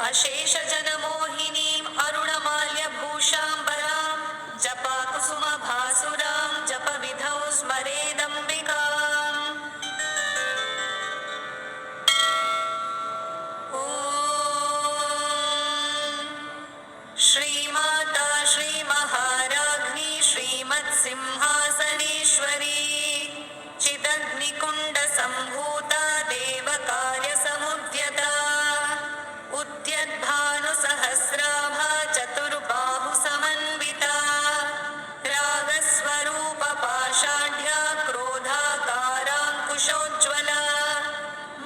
अशेषजनमोहिनीम् अरुणमाल्यभूषाम्बरां जपाकुसुमभासुरां जपविधौ स्मरेदम्बिकाम्। ॐ श्रीमाता श्रीमहाराज्ञी श्रीमत्सिंहासनेश्वरी चिदग्निकुण्डसम्भूता देवकार्यसमुद्यता उद्यद्भानुसहस्राभा चतुर्बाहुसमन्विता रागस्वरूपपाषाढ्या क्रोधाकाराङ्कुशोज्ज्वला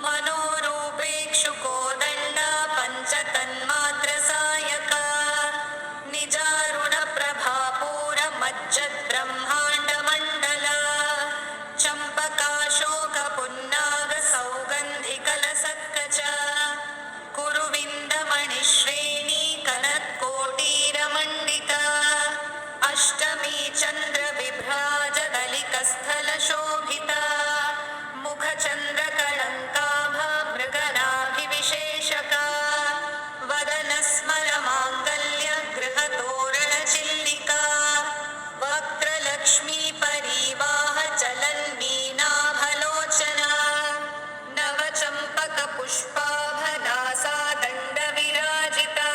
मनोरूपेक्षुकोदण्डा पञ्चतन्मात्रसायका निजारुणप्रभापूरमज्जद्ब्रह्माण्डमण्डला चम्पकाशोकपुन्नागसौगन्धिकलसत्कचा कुरुविन्दमणिश्रेणी कनत्कोटीरमण्डिता अष्टमी चन्द्रविभ्राजदलिकस्थलशोभिता मुखचन्द्रकलङ्काभा मृगनाभिविशेषका वदनस्मरमाङ्गल्य गृहतोरणचिल्लिका वक्त्रलक्ष्मीपरीवाह चलन्मीनाभलोचना नवचम्पकपुष्पाभनासा दण्डविराजिता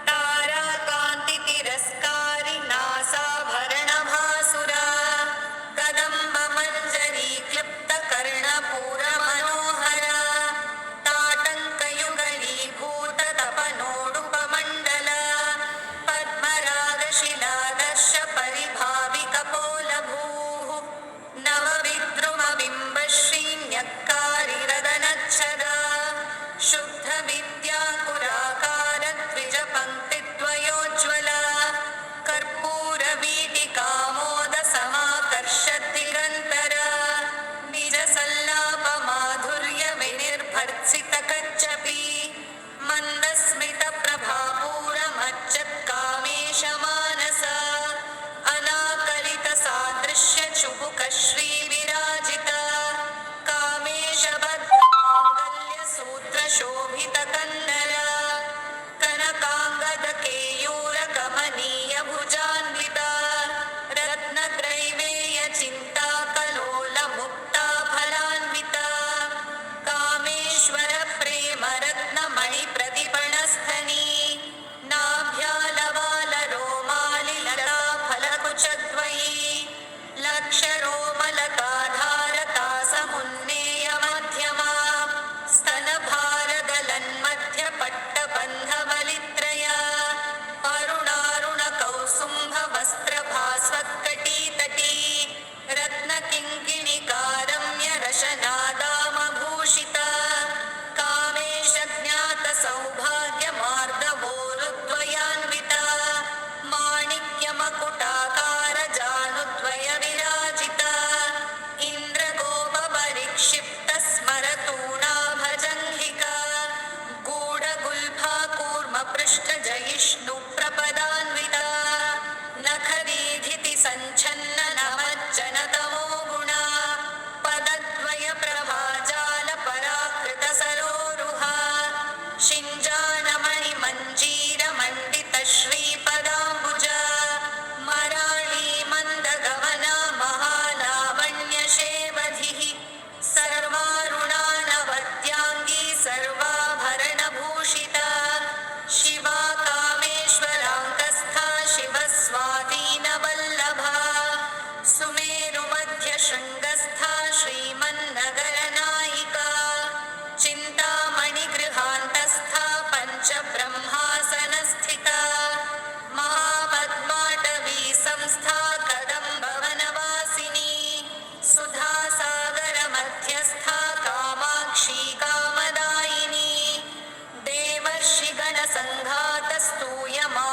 ताराकान्तितिरस्कारि नासाभरणभासुरा कदम्बमञ्जरी क्लिप्तकर्णपूरमनोहरा ताटङ्कयुगलीभूततपनोडुपमण्डला पद्मरागशिलादर्श परिभाविकपोलभूः नवविद्रुमबिम्बश्रीन्यक्कारिरदनच्छदा शुद्धविद्याकुराकारद्विजपङ्क्तिद्वयोज्ज्वला कर्पूरवीटिकामोदसमाकर्षद्दिगन्तरा निजसल्लापमाधुर्यविनिर्भर्त्सितकच्चपी मन्दस्मितप्रभापूरमच्चत्कामेशमानसा अनाकलितसादृश्यचुबुकश्रीविराजिता कामेशबद्धमाङ्गल्यसूत्रशोभितकन्नरा कनकाङ्गदकेयूरकमनीयभुजान्विता रत्नत्रैवेयचिन्ताकलोलमुक्ताफलान्विता कामेश्वरप्रेमरत्नमणिप्रतिपणस्थनी नाभ्यालवालरोमालिलताफलकुचद्वयी लक्षरोमलकाधारतासमुन्नेयमध्यमा स्तनभारदलन्मध्यपट्टबन्धबलित्रया अरुणारुणकौसुम्भवस्त्रभास्वत्कटीतटी रत्नकिङ्किणिकारम्यरशनादामभूषिता कामेशज्ञातसौभाग्यमार्दवोरुद्वयान्विता माणिक्यमकुटाकारजानुद्वयविराजिता इन्द्रगोपपरिक्षिप्तस्मरतूणाभजङ्घिका गूढगुल्फा कूर्मपृष्ठजयिष्णुप्रपदान्विता नखदीधितिसञ्छन्ननमज्जनतमो गुणा पदद्वयप्रभाजालपराकृतसरोरुहा शिञ्जानमणिमञ्जीरमण्डितश्रीपदाम्बुजा मराळीमन्दगमना महालावण्यशेवधिः सर्वारुणानवद्याङ्गी सर्वाभरणभूषिता शिवा कामेश्वराङ्कस्था शिवस्वाधीनवल्लभा सुमेरुमध्यशृङ्गस्था श्रीमन्नगरनायिका चिन्तामणिगृहान्तस्था पञ्चब्रह्मासनस्थिता महापद्माटवी संस्था कदम्बवनवासिनी सुधासागरमध्यस्था कामाक्षी कामदायिनी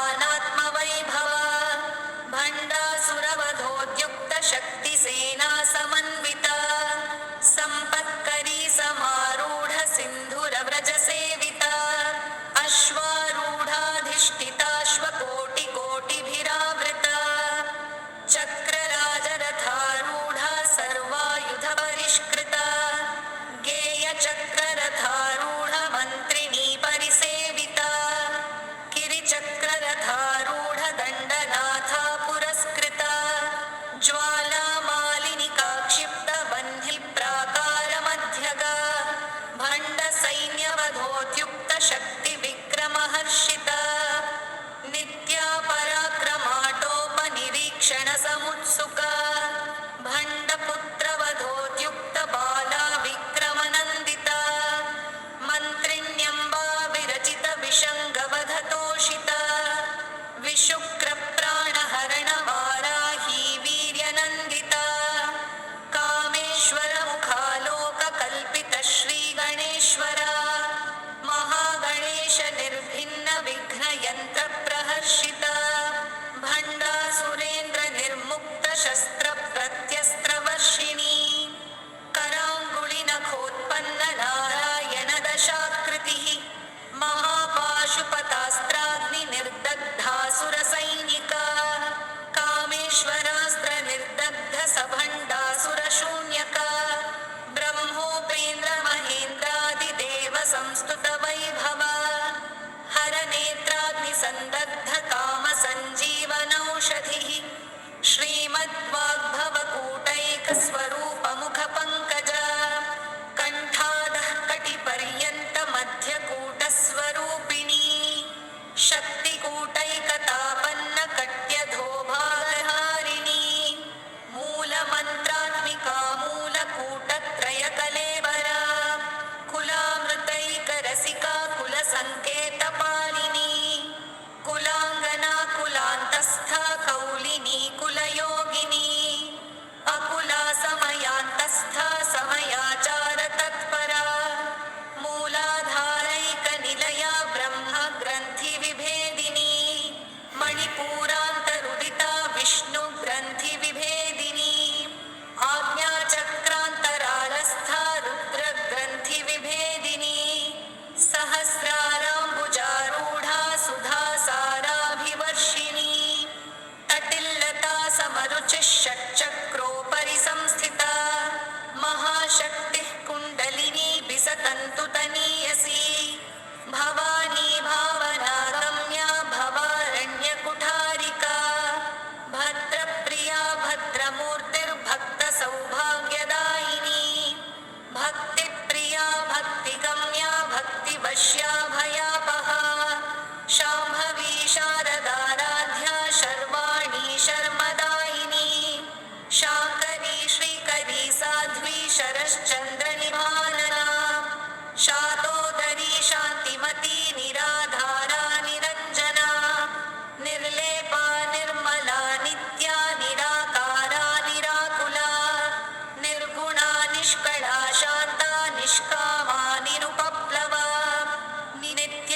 देवर्षिगणसङ्घातस्तूयमानात्मवैभवा भण्डासुरवधोद्युक्तशक्तिसेना समन्विता सम्पत्करी समारूढ सिन्धुरव्रजसेविता अश्वारूढ नारायणदशाकृतिः महापाशुपतास्त्राग्निर्दग्धासुरसैनिका कामेश्वरास्त्रनिर्दग्धसभण्डासुरशून्यका ब्रह्मोपेन्द्रमहेन्द्रादिदेवसंस्तुतवैभवा हरनेत्राग्निसन्दग्धकामसञ्जीवनौषधिः श्रीमद्वाग्भवकूटैकस्वरूपमुखपङ्कजा कण्ठादः कटिपर्यन्तमध्यकूटस्वरूपिणी शक्तिकूटैकतापन्नकट्यधोभागहारिणी मूलमन्त्रात्मिका मूलकूटत्रयकलेवरा कुलामृतैकरसिका कुलसङ्केतपालिनी कुलाङ्गना कुलान्तस्था कौलिनी कुलयोगिनी अकुला समयान्तस्था समयाचारतत्परा मूलाधारैकनिलया ब्रह्मग्रन्थिविभेदिनी मणिपूरान्तरुदिता विष्णुग्रन्थिविभेदिनी आज्ञाचक्रान्तरालस्था रुद्रग्रन्थिविभेदिनी सहस्राराम्बुजारूढा सुधासाराभिवर्षिणी तटिल्लता समरुचिः षट्चक्रोपरि संस्थिता महाशक्तिः कुण्डलिनी बिसतन्तुतनीयसी भवानी भावनागम्या भवारण्यकुठारिका भद्रप्रिया भद्रमूर्तिर्भक्तसौभाग्यदायिनी भक्तिप्रिया भक्तिगम्या भक्तिवश्या भयापहा शाम्भवी शारदाराध्या शर्वाणी शर्मदायिनी शाकरी श्रीकरी साध्वी शरश्चन्द्रनिभानना शातोदरी शान्तिमती निराधारा निरञ्जना निर्लेपा निर्मला नित्या निराकारा निराकुला निर्गुणा निष्कळा शान्ता निष्कामा निरुपप्लवा नित्या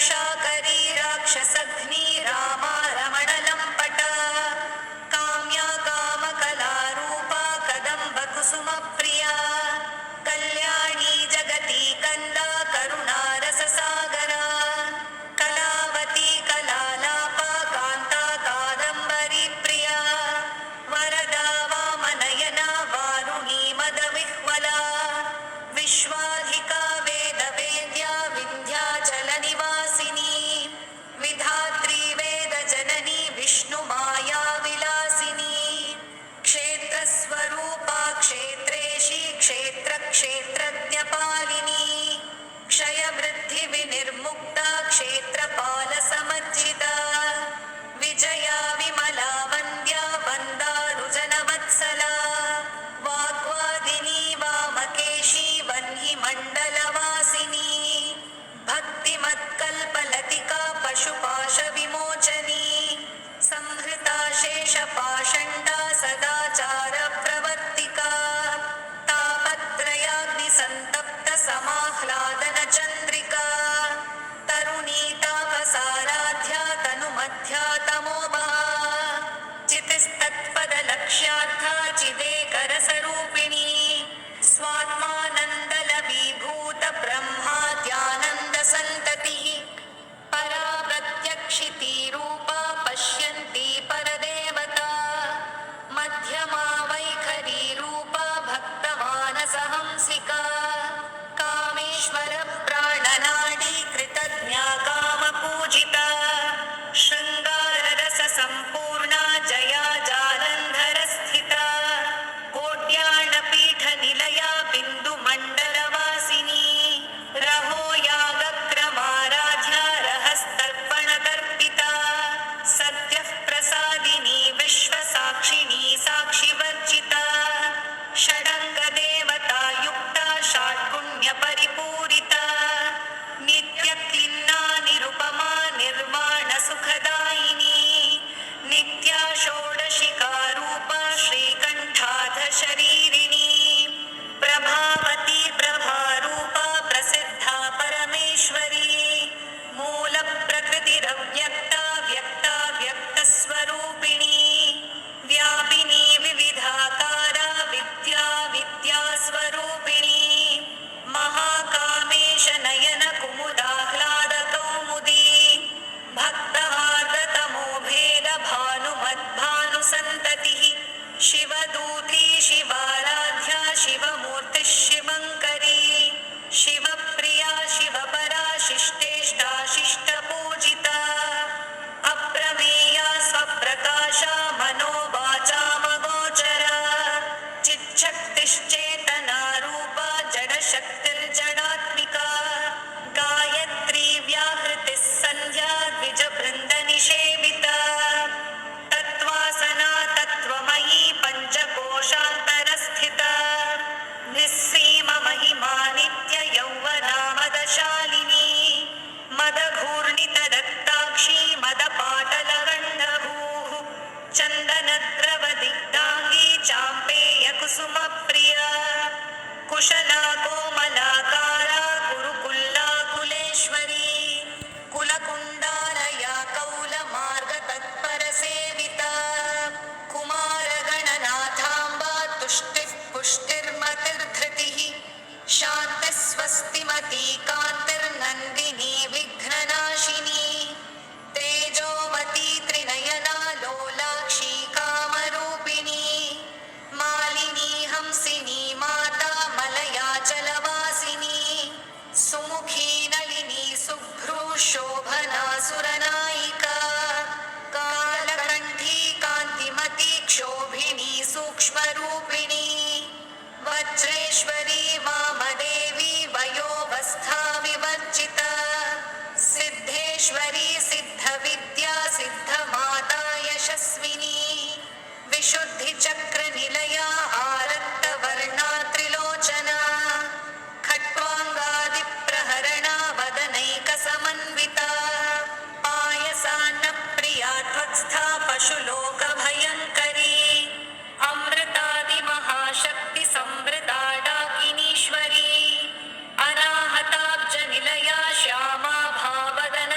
रक्षाकरी राक्षसघ्नी रामा रमणलम्पट काम्या कामकलारूपा कदम्बकुसुमप्रिया कल्याणी जगती कन्दा करुणारससागरा कलावती कलालापा कान्ता कादम्बरी प्रिया वरदा वामनयना वारुणी मदविह्वला विश्वाधिका वेदवेद्या विन्ध्याचलनिवासिनी विधात्री वेदजननी विष्णुमाया विलासिनी क्षेत्रस्वरूपा क्षेत्रेशी क्षेत्रक्षेत्रज्ञपालिनी क्षयवृद्धिविनिर्मुक्ता क्षेत्रपालसमर्जिता विजया विमला वन्द्या वन्दारुजनवत्सला वाग्वादिनी वामकेशी वह्निमण्डलवासिनी भक्तिमत्कल्पलतिका पशुपाशविमोचनी संहृता शेषपाषण्डा सदाचारप्रवर्तिका तापत्रयाग्निसन्तप्तसमाह्लादनचन्द्रिका तरुणी तापसाराध्या तनुमध्या तमोमहा चितिस्तत्पदलक्ष्यार्था चिदेकरसरूपिणी स्वात्मानन्दलवीभूतब्रह्माद्यानन्दसन्ततिः परा प्रत्यक्षितीरूपा पश्यन्ती परदेवता मध्यमा वैखरीरूपा भक्तमानसहंसिका कामेश्वरप्राणनाडी कृतज्ञा कामपूजिता शृङ्गाररससम्पूर्णा जया जालन्धरस्थिता कोट्याणपीठनिलया बिन्दुमण्डलवासिनी रहो यागक्रमाराध्या रहस्तर्पणतर्पिता सद्यः प्रसादिनी विश्वसाक्षिणी साक्षिवर्जिता षडङ्गदेवतायुक्ता षड्गुण्यपरिपूरिता नित्यक्लिन्ना निरुपमा निर्वाणसुखदायिनी नित्या षोडशिकारूपा श्रीकण्ठाधशरीरिणी प्रभावती प्रभारूपा प्रसिद्धा परमेश्वरी मूलप्रकृतिरव्यक्ता व्यक्ता व्यक्तस्वरूपिणी व्यापिनी विविधाकारा विद्या विद्यास्वरूपिणी महाकामेशनयन कुमुदाह्लादकौमुदी भक्तहार्दतमो भेदभानुमद्भानुसन्ततिः शिवदूती शिवाराध्या शिवमूर्तिः शिवङ्करी शिवप्रिया शिवपरा शिष्टेष्टा शिष्टपूजिता अप्रमेया स्वप्रकाशा मनोवाचामगोचरा चिच्छक्तिश्चेतना रूपा जडशक्तिर्जडात्मिका गायत्री व्याहृतिः सन्ध्या द्विजवृन्दनिषेविता तत्त्वासना तत्त्वमयी पञ्चकोशान्तरस्थिता निःसीममहिमा नित्ययौवनामदशालिनी मदघूर्णितदत्ताक्षी मदपाटलगण्डभूः चन्दनद्रवदिग्धाङ्गी चाम्पेयकुसुमप्रिया कुशला कोमलाकारा गुरुकुल्लाकुलेश्वरी कुलकुण्डालया कौलमार्गतत्परसेविता कुमारगणनाथाम्बा तुष्टिः पुष्टिर्मतिर्धृतिः शान्तिस्वस्तिमती कान्तिर्नन्दिनी विघ्ननाशिनी तेजोमती त्रिनयना लोलाक्षी कामरूपिणी मालिनी हंसिनी माता मलयाचलवासिनी सुमुखी नलिनी शुभ्रू शोभना सुरनायिका कालकण्ठी कान्तिमती क्षोभिनी सूक्ष्मरूपिणी वज्रेश्वरी वामदेवी वयोवस्था विवर्जिता सिद्धेश्वरी सिद्धविद्या सिद्धमाता यशस्विनी विशुद्धिचक्रनिलया आरक्तवर्णा त्रिलोचना खट्वाङ्गादिप्रहरणा वदनैकसमन्विता पायसान्नप्रिया त्वत्स्था पशुलोकभयङ्करी अमृतादिमहाशक्तिसंवृता डाकिनीश्वरी अनाहताब्जनिलया श्यामा भावदन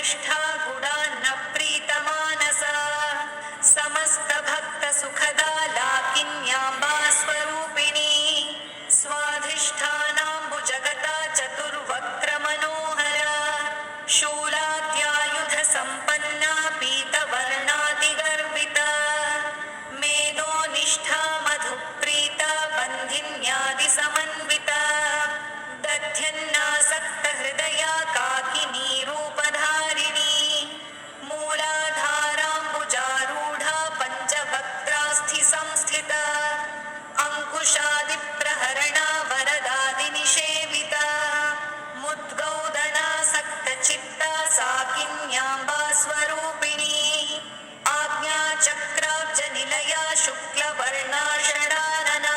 निष्ठा गुणान्न प्रीतमानसा समस्तभक्तसुखदा लाकिन्याम्बा स्वरूपिणी स्वाधिष्ठानाम्बुजगता चतुर्वक्त्रमनोहरा शूलाद्यायुधसम्पन्ना पीतवर्णादिगर्विता मेधोनिष्ठा मधुप्रीता बन्धिन्यादिसमन्विता दध्यन्नासक्तहृदया काकिनी रूपधारिणी मूलाधाराम्बुजारूढा पञ्चवक्त्रास्थिसंस्थिता अंकुशादिप्रहरणा वरदादिनिषेविता मुद्गौदनासक्तचित्ता साकिन्याम्बा स्वरूपिणी आज्ञाचक्राब्जनिलया शुक्लवर्णा षडानना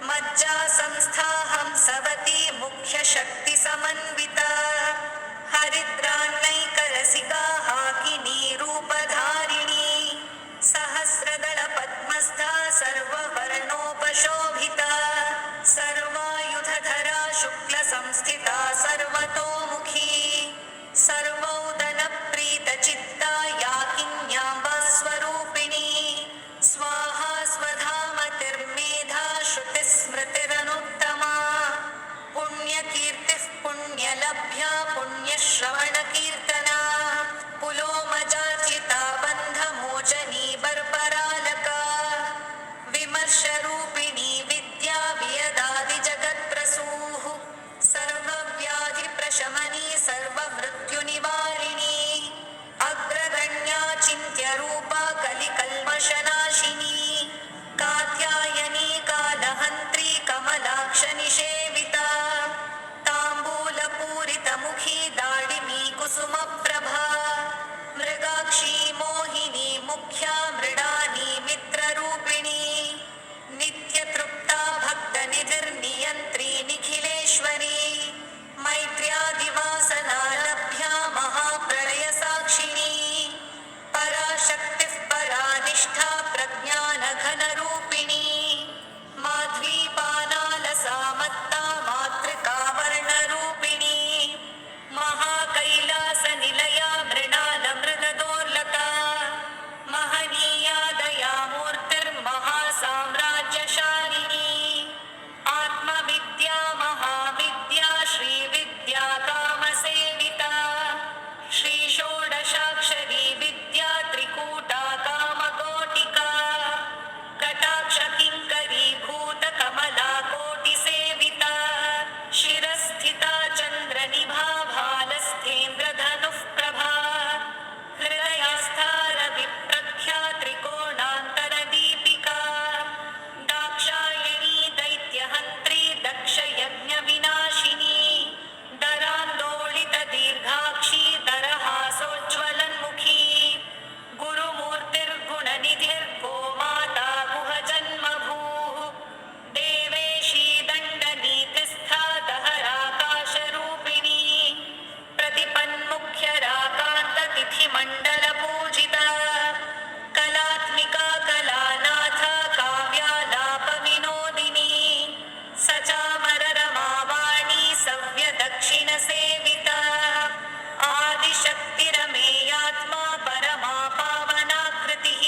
मज्जा संस्था हंसवती मुख्यशक्तिसमन्विता हरिद्रान्नैकरसिका हाकिनी रूपधारिणी सहस्रदलपद्मस्था सर्ववर्णोपशोभिता सर्वायुधधरा शुक्लसंस्थिता सर्वतोमुखी सर्वौदनप्रीतचित्ता याकिन्याम्बा स्वरूपिणी स्वाहा स्वधामतिर्मेधा श्रुतिस्मृतिरनुत्तमा पुण्यकीर्तिः पुण्यलभ्या पुण्यश्रवणकीर्तना पुलोमजार्चिता बन्धमोचनी बर्बरालका विमर्शरूपिणी विद्या वियदादिजगत्प्रसूः सर्वव्याधिप्रशमनी सर्वमृत्युनिवारिणी अग्रगण्या चिन्त्यरूपा कलिकल्मषनाशिनी कात्यायनी कालहन्त्री कमलाक्षनिषेविता ताम्बूलपूरितमुखी दाडिमी कुसुमप्रभा मृगाक्षी मोहिनी मुख्या मृडानी मित्ररूपिणी नित्यतृप्ता भक्तनिधिर्नियन्त्री निखिलेश्वरी मैत्र्यादिवासना लभ्या महाप्रलयसाक्षिणी पराशक्तिः परानिष्ठा प्रज्ञानघनरूपिणी माध्वीपानालसामत्ता मातृकावर्णरूपिणी महाकैलासनिलया मृणालमृगदोर्लता महनीया दयामूर्तिर्महासाम्राज्यशालिनी आत्मविद्या महाविद्या श्रीविद्या कामसेविता श्रीषोडशाक्षरी विद्या त्रिकूटा कामकोटिका कटाक्षकिङ्करी भूतकमला कोटिसेविता शिरस्थिता चन्द्रनिभा भालस्थेन्द्रधनुः प्रभा हृदयस्था रविप्रख्या त्रिकोणान्तरदीपिका दाक्षायणी दैत्यहन्त्री दक्षयज्ञविनाशिनी दरान्दोलितदीर्घाक्षी दरहासोज्ज्वलन्मुखी गुरुमूर्तिर्गुणनिधिर्गोमाता गुहजन्मभूः देवेशी दण्डनीतिस्था दहराकाशरूपिणी प्रतिपन्मुख्यराकान्ततिथिमण्डलपूजिता कलात्मिका कलानाथा काव्यालापविनोदिनी सचामररमावाणी सव्यदक्षिणसेविता आदिशक्तिरमेयात्मा परमा पावनाकृतिः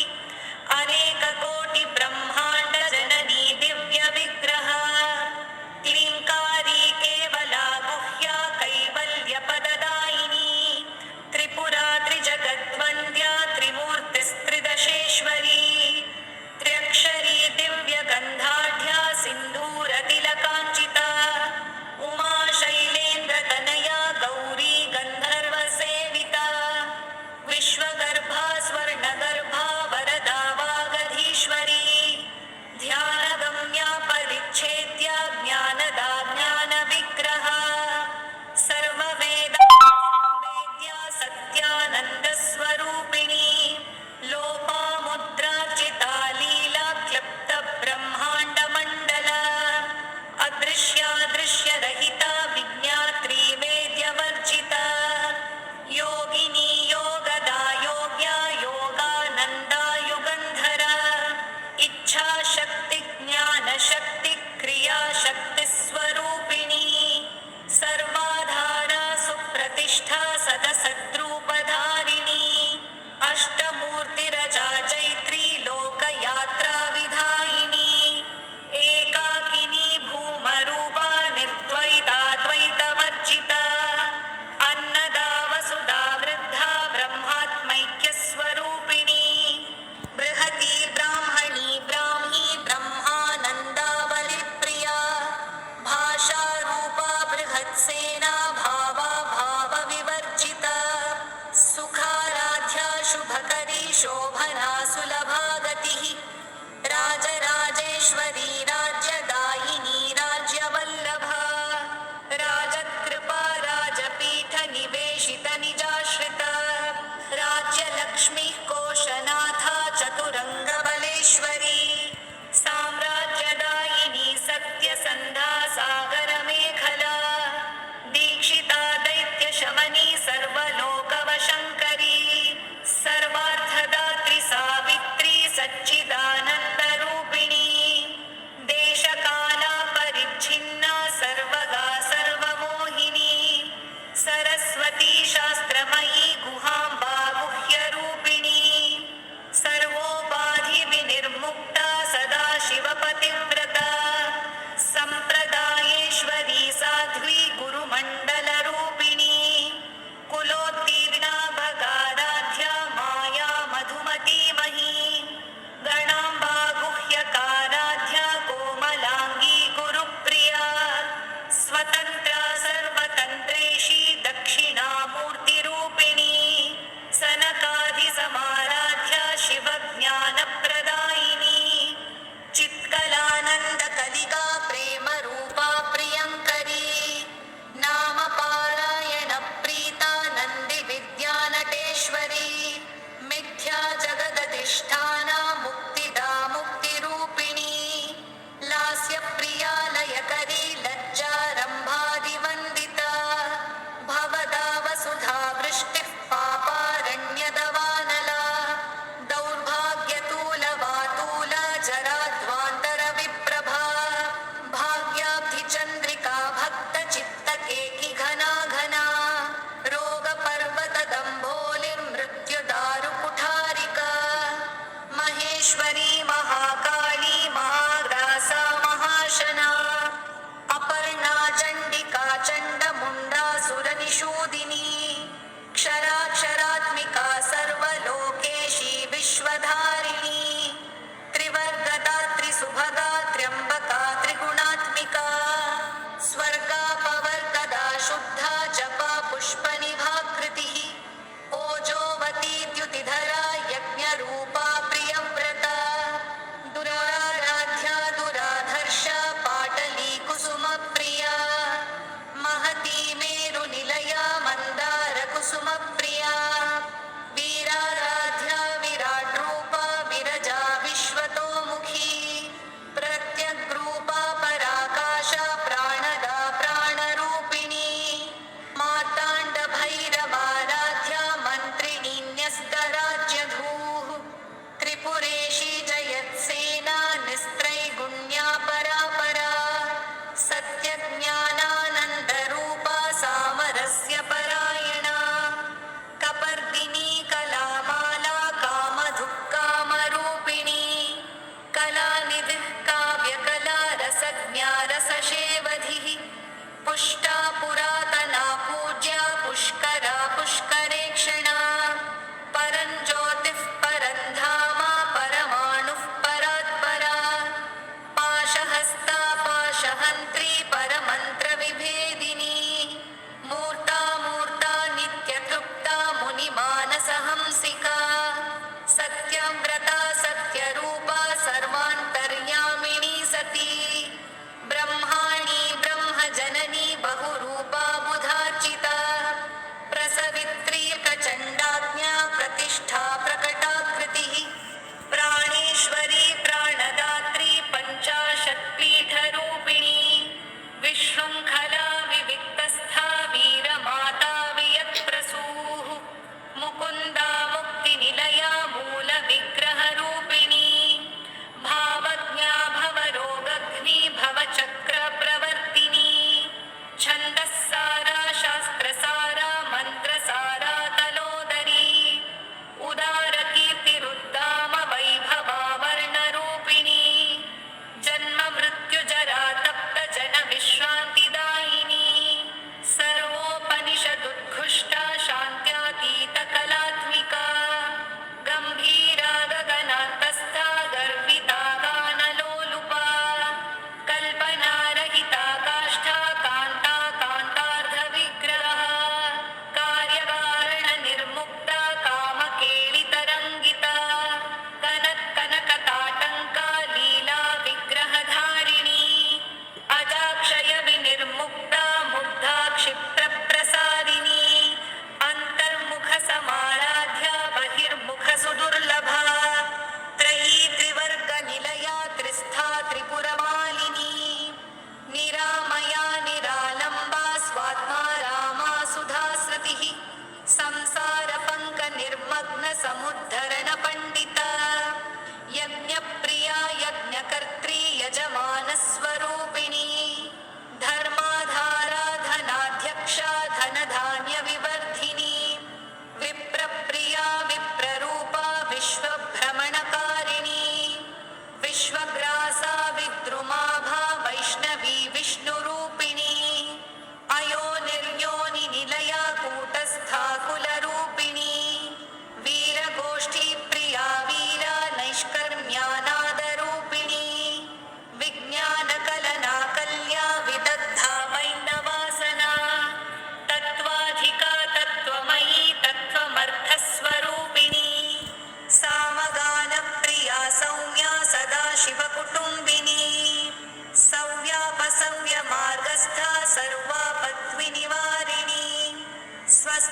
अनेककोटिब्रह्माण्डजननी दिव्यविग्रहा क्लीङ्कारी केवला गुह्या कैवल्यपददायिनी त्रिपुरा त्रिजगद्वन्द्या त्रिमूर्तिस्त्रिदशेश्वरी त्र्यक्षरी दिव्यगन्धाढ्या सिन्धूरतिलकाञ्चिता उमा शैलेन्द्रतनया गौरी गन्धर्वसेविता विश्वगर्भा स्वर्णगर्भा वरदा वागधीश्वरी ध्यानगम्या परिच्छेद्या ज्ञानदा ज्ञानविग्रहा सर्ववेदावेद्या सत्यानन्दस्वरूपिणी लोपामुद्रार्चिता लीला क्लृप्तब्रह्माण्डमण्डला अदृश्यादृश्यरहिता विज्ञात्री वेद्यवर्जिता योगिनी योगदा योग्या योगानन्दा युगन्धरा इच्छाशक्ति ज्ञानशक्ति क्रियाशक्तिस्वरूपिणी सर्वाधारा सुप्रतिष्ठा सदसद्रू शोभना सुलभा गतिः राजराजेश्वरी राज्यदायिनी राज्यवल्लभा राजकृपा राजपीठ निवेशित निजाश्रिता राज्यलक्ष्मीः कोशनाथा चतुरङ्गबलेश्वरी साम्राज्यदायिनी सत्यसन्धा सागरमेखला दीक्षिता दैत्यशमनी सर्वलोकवशङ्करी सर्वार्थदात्री सावित्री सच्चिदानन्दरूपिणी देशकाला परिच्छिन्ना सर्वगा सर्वमोहिनी सरस्वती शास्त्रमयी गुहाम्बा गुह्यरूपिणी सर्वोपाधिविनिर्मुक्ता सदा शिवपतिव्रता सम्प्रदायेश्वरी साध्वी गुरुमण्डलरूपिणी कुलोत्तीर्णा भगाराध्या माया मधुमतीमही गणाम्बा गुह्यकाराध्या कोमलाङ्गी गुरुप्रिया स्वतन्त्रा सर्वतन्त्रेशी दक्षिणामूर्तिरूपिणी सनकादिसमाराध्या शिवज्ञानप्रदायिनी चित्कलानन्दकलिका प्रेमरूपा प्रियङ्करी नामपारायणप्रीता नन्दिविद्यानटेश्वरी मिथ्या जगदधिष्ठाना मुक्तिदा मुक्तिरूपिणी लास्यप्रिया लयकरी लज्जारम्भादिवन्दिता भवदा वसुधा वृष्टिः पापारण्यदवानला दौर्भाग्यतूलवातूला जराध्वान्तरविप्रभा भाग्याब्धिचन्द्रिका भक्तचित्तकेकि घना घना रोगपर्वतदम्भोलिमृत्युदारुकुठारिका महेश्वरी महाकाली महाग्रासा महाशना अपर्णा चण्डिका चण्डमुण्डासुरनिषूदिनी क्षराक्षरात्मिका सर्वलोकेशी विश्वधारिणी त्रिवर्गदात्री सुभगा त्र्यम्बका त्रिगुणात्मिका स्वर्गापवर्गदा शुद्धा जपा पुष्पनिभाकृतिः ओजोवती द्युतिधरा यज्ञरूपा प्रियव्रता दुराराध्या दुराधर्षा पाटली कुसुमप्रिया महती मेरुनिलया मन्दारकुसुमप्रिया वीराराध्या विराट्रूपा विरजा विश्वतोमुखी प्रत्यग्रूपा पराकाशा प्राणदा प्राणरूपिणी मार्ताण्डभैरवाराध्या मन्त्रिणी न्यस्तराज्यधूः त्रिपुरेशी जयत्सेना निस्त्रैगुण्या परापरा सत्यज्ञानानन्दरूपा सामरस्य परायणा कपर्दिनी कलामाला कामधुक्कामरूपिणी कलानिधिः काव्यकला रसज्ञा रसशेवधिः पुष्टा पुरातना पूज्या पुष्करा पुष्करेक्षणा परञ्ज्योतिः परन्धामा परमाणुः परात्परा पाशहस्ता पाशहन्त्री परमन्त्रविभेदिनी मूर्ता मूर्ता नित्यतृप्ता मुनिमानसहंसिका सत्यव्रता सत्यरूपा सर्वान्तर्यामिणी सती ब्रह्माणी ब्रह्मजननी बहुरूपा बुधार्चिता प्रसवित्री प्रचण्डाज्ञा प्रतिष्ठा प्रकटाकृतिः प्राणेश्वरी प्राणदात्री पञ्चाशत्पीठरूपिणी विशृङ्खला विविक्तस्था वीरमाता वियत्प्रसूः मुकुन्दा मुक्तिनिलया मूलविग्रहरूपिणी भावज्ञा भवरोगघ्नी भवचक्रप्रवर्तिनी छन्दः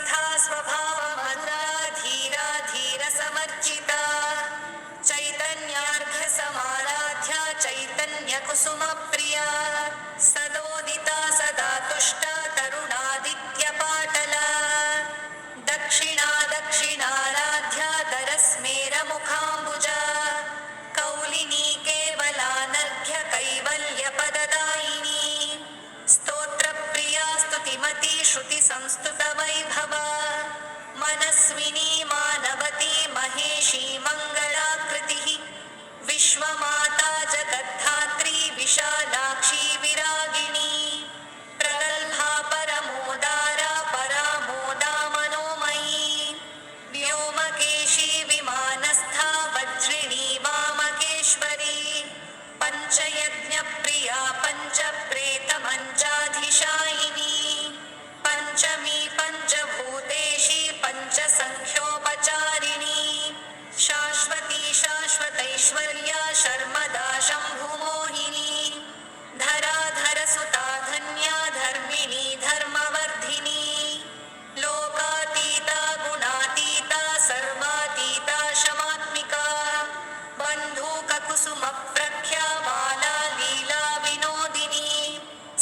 समर्था स्वभावमधुरा धीरा धीरसमर्जिता चैतन्यार्घ्यसमाराध्या चैतन्यकुसुमप्रिया सदोदिता सदा तुष्टा तरुणादित्यपाटला दक्षिणा दक्षिणाराध्या दरस्मेरमुखाम्बुजा कौलिनी केवलानर्घ्य कैवल्यपददायिनी स्तोत्रप्रिया स्तुतिमती श्रुतिसंस्तुतवैभवा मनस्विनी मानवती महेशी मङ्गलाकृतिः विश्वमाता जगद्धात्री विशालाक्षी विरागिणी प्रगल्भा परमोदारा परामोदा मनोमयी व्योमकेशी विमानस्था वज्रिणी वामकेश्वरी पञ्चयज्ञप्रिया पञ्चप्रेतमञ्चाधिशायिनी पञ्चमी पञ्चभूतेशी पञ्चसङ्ख्योपचारिणी शाश्वती शाश्वतैश्वर्या शर्मदा शम्भुमोहिनी धराधरसुता धन्या धर्मिणी धर्मवर्धिनी लोकातीता गुणातीता सर्वातीता शमात्मिका बन्धूककुसुमप्रख्या बाला लीला विनोदिनी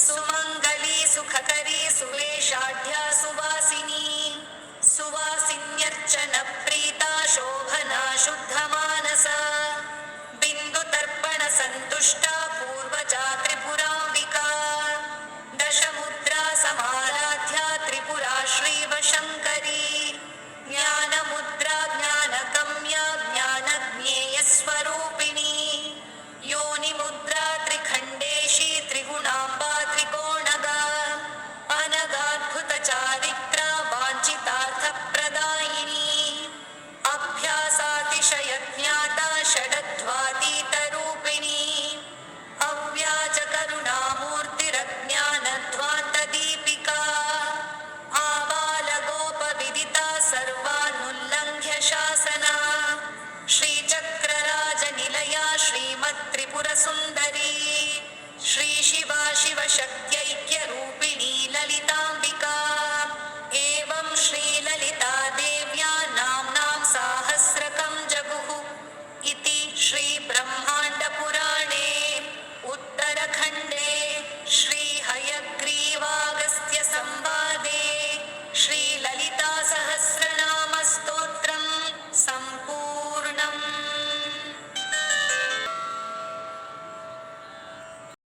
सुमङ्गली सुखकरी सुवेशाढ्या सुवासिनी सुवासिन्यर्चनप्रीता शोभना शुद्धमानसा बिन्दुतर्पणसन्तुष्टा पूर्वजा त्रिपुराम्बिका दशमुद्रा समाराध्या त्रिपुरा श्रीवशङ्करी ज्ञानमुद्रा ज्ञानगम्या ज्ञानज्ञेयस्वरूपिणी योनिमुद्रा त्रिखण्डेशी त्रिगुणाम्बा त्रिकोणगा अनगाद्भुतचारित्रा वाञ्छितार्थप्रदायिनी अभ्यासातिशयज्ञाता षडध्वातीतरूपिणी अव्याजकरुणामूर्तिरज्ञानध्वान्तदीपिका आबालगोपविदिता सर्वानुल्लङ्घ्य शासना श्रीचक्रराजनिलया श्रीमत्त्रिपुरसुन्दरी श्रीशिवा शिवशक्त्यैक्यरूपिणी ललिताम्बिका